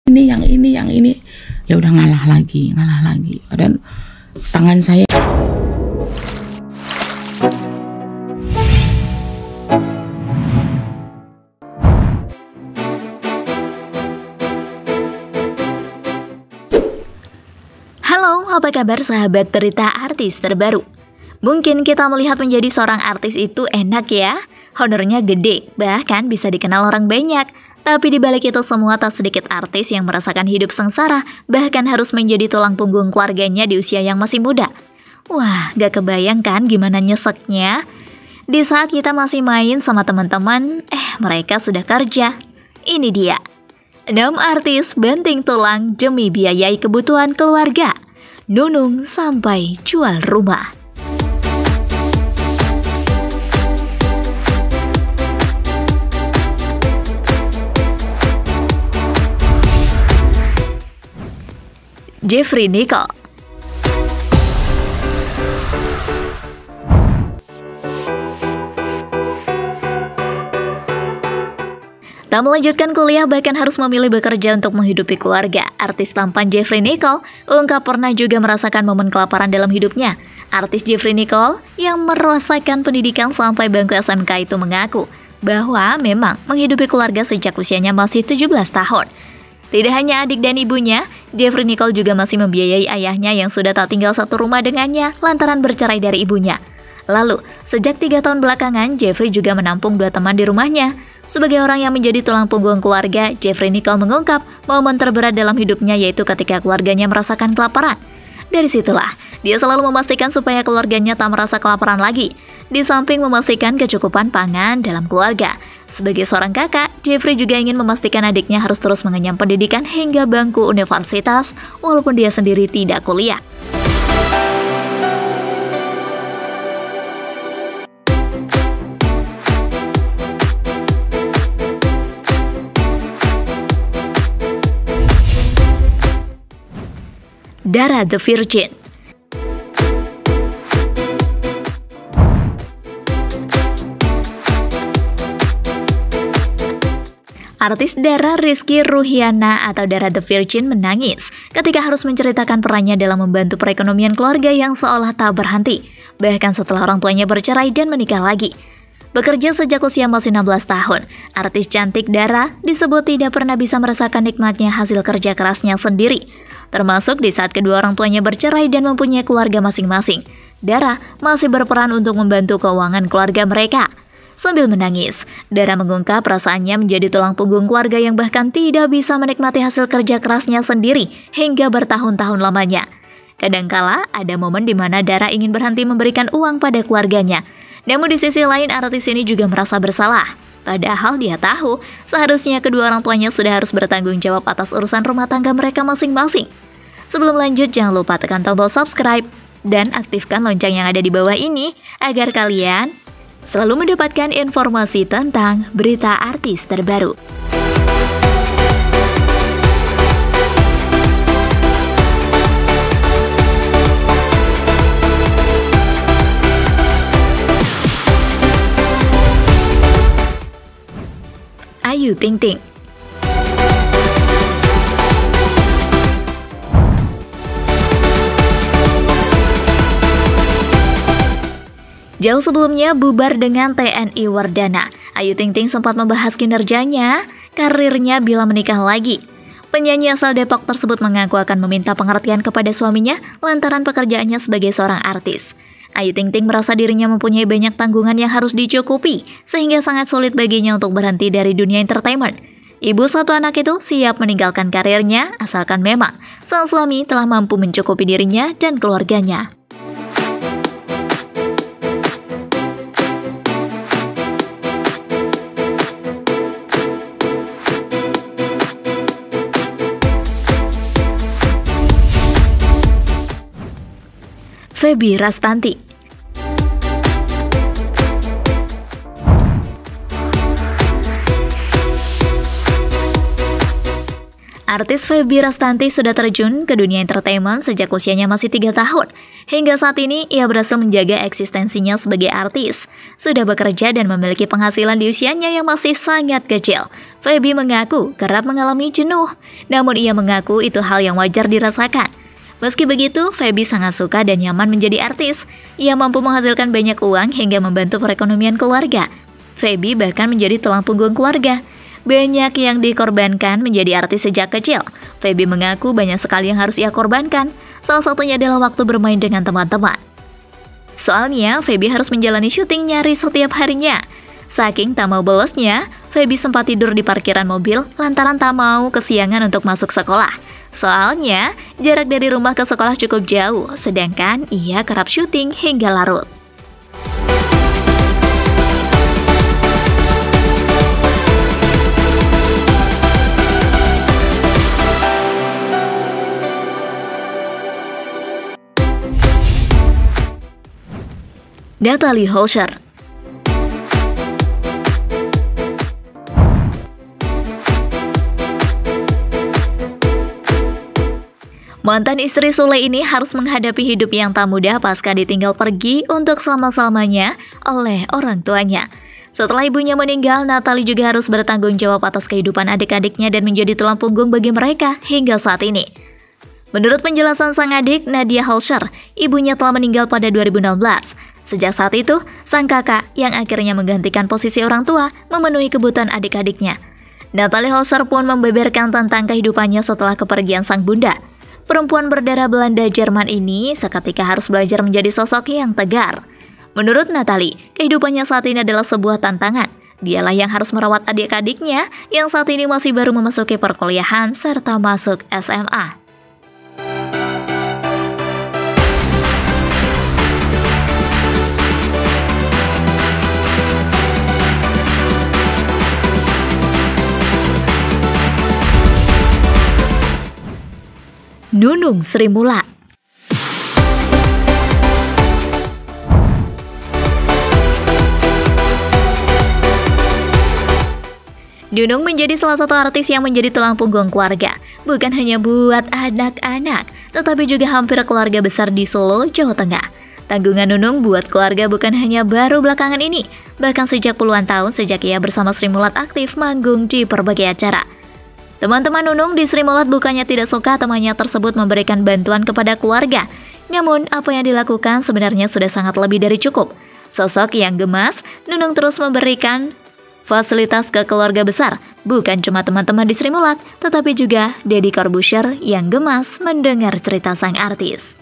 yang ini, ya udah ngalah lagi, dan tangan saya. Halo, apa kabar sahabat berita artis terbaru? Mungkin kita melihat menjadi seorang artis itu enak ya, honornya gede, bahkan bisa dikenal orang banyak. Tapi dibalik itu semua tak sedikit artis yang merasakan hidup sengsara, bahkan harus menjadi tulang punggung keluarganya di usia yang masih muda. Wah, gak kebayang kan gimana nyeseknya? Di saat kita masih main sama teman-teman, mereka sudah kerja. Ini dia. 6 artis banting tulang demi biayai kebutuhan keluarga. Nunung sampai jual rumah. Jeffrey Nicole. Tak melanjutkan kuliah, bahkan harus memilih bekerja untuk menghidupi keluarga. Artis tampan Jeffrey Nicole ungkap pernah juga merasakan momen kelaparan dalam hidupnya. Artis Jeffrey Nicole yang merasakan pendidikan sampai bangku SMK itu mengaku bahwa memang menghidupi keluarga sejak usianya masih 17 tahun. Tidak hanya adik dan ibunya, Jeffrey Nicole juga masih membiayai ayahnya yang sudah tak tinggal satu rumah dengannya lantaran bercerai dari ibunya. Lalu, sejak 3 tahun belakangan, Jeffrey juga menampung 2 teman di rumahnya. Sebagai orang yang menjadi tulang punggung keluarga, Jeffrey Nicole mengungkap momen terberat dalam hidupnya yaitu ketika keluarganya merasakan kelaparan. Dari situlah, dia selalu memastikan supaya keluarganya tak merasa kelaparan lagi. Di samping memastikan kecukupan pangan dalam keluarga. Sebagai seorang kakak, Jeffrey juga ingin memastikan adiknya harus terus mengenyam pendidikan hingga bangku universitas, walaupun dia sendiri tidak kuliah. Dara The Virgin. Artis Dara Rizky Ruhiana atau Dara The Virgin menangis ketika harus menceritakan perannya dalam membantu perekonomian keluarga yang seolah tak berhenti, bahkan setelah orang tuanya bercerai dan menikah lagi. Bekerja sejak usia masih 16 tahun, artis cantik Dara disebut tidak pernah bisa merasakan nikmatnya hasil kerja kerasnya sendiri, termasuk di saat kedua orang tuanya bercerai dan mempunyai keluarga masing-masing. Dara masih berperan untuk membantu keuangan keluarga mereka. Sambil menangis, Dara mengungkap perasaannya menjadi tulang punggung keluarga yang bahkan tidak bisa menikmati hasil kerja kerasnya sendiri hingga bertahun-tahun lamanya. Kadangkala ada momen di mana Dara ingin berhenti memberikan uang pada keluarganya. Namun di sisi lain, artis ini juga merasa bersalah. Padahal dia tahu seharusnya kedua orang tuanya sudah harus bertanggung jawab atas urusan rumah tangga mereka masing-masing. Sebelum lanjut, jangan lupa tekan tombol subscribe dan aktifkan lonceng yang ada di bawah ini agar kalian selalu mendapatkan informasi tentang berita artis terbaru. Ayu Ting Ting. Jauh sebelumnya bubar dengan TNI Wardana, Ayu Ting Ting sempat membahas kinerjanya, karirnya bila menikah lagi. Penyanyi asal Depok tersebut mengaku akan meminta pengertian kepada suaminya lantaran pekerjaannya sebagai seorang artis. Ayu Ting Ting merasa dirinya mempunyai banyak tanggungan yang harus dicukupi, sehingga sangat sulit baginya untuk berhenti dari dunia entertainment. Ibu satu anak itu siap meninggalkan karirnya asalkan memang sang suami telah mampu mencukupi dirinya dan keluarganya. Feby Rastanti. Artis Feby Rastanti sudah terjun ke dunia entertainment sejak usianya masih 3 tahun. Hingga saat ini, ia berhasil menjaga eksistensinya sebagai artis. Sudah bekerja dan memiliki penghasilan di usianya yang masih sangat kecil. Feby mengaku kerap mengalami jenuh, namun ia mengaku itu hal yang wajar dirasakan. Meski begitu, Feby sangat suka dan nyaman menjadi artis. Ia mampu menghasilkan banyak uang hingga membantu perekonomian keluarga. Feby bahkan menjadi tulang punggung keluarga. Banyak yang dikorbankan menjadi artis sejak kecil. Feby mengaku banyak sekali yang harus ia korbankan. Salah satunya adalah waktu bermain dengan teman-teman. Soalnya, Feby harus menjalani syuting nyaris setiap harinya. Saking tak mau bolosnya, Feby sempat tidur di parkiran mobil lantaran tak mau kesiangan untuk masuk sekolah. Soalnya, jarak dari rumah ke sekolah cukup jauh, sedangkan ia kerap syuting hingga larut. Natalie Holscher. Mantan istri Sule ini harus menghadapi hidup yang tak mudah pasca ditinggal pergi untuk selama-lamanya oleh orang tuanya. Setelah ibunya meninggal, Natalie juga harus bertanggung jawab atas kehidupan adik-adiknya dan menjadi tulang punggung bagi mereka hingga saat ini. Menurut penjelasan sang adik, Nadia Holscher, ibunya telah meninggal pada 2016. Sejak saat itu, sang kakak yang akhirnya menggantikan posisi orang tua memenuhi kebutuhan adik-adiknya. Natalie Holscher pun membeberkan tentang kehidupannya setelah kepergian sang bunda. Perempuan berdarah Belanda Jerman ini seketika harus belajar menjadi sosok yang tegar. Menurut Natalie, kehidupannya saat ini adalah sebuah tantangan. Dialah yang harus merawat adik-adiknya yang saat ini masih baru memasuki perkuliahan serta masuk SMA. Nunung Sri Mulat. Nunung menjadi salah satu artis yang menjadi tulang punggung keluarga, bukan hanya buat anak-anak, tetapi juga hampir keluarga besar di Solo, Jawa Tengah. Tanggungan Nunung buat keluarga bukan hanya baru belakangan ini, bahkan sejak puluhan tahun sejak ia bersama Sri Mulat aktif manggung di berbagai acara. Teman-teman Nunung di Sri Mulat bukannya tidak suka temannya tersebut memberikan bantuan kepada keluarga. Namun, apa yang dilakukan sebenarnya sudah sangat lebih dari cukup. Sosok yang gemas, Nunung terus memberikan fasilitas ke keluarga besar. Bukan cuma teman-teman di Sri Mulat, tetapi juga Deddy Corbuzier yang gemas mendengar cerita sang artis.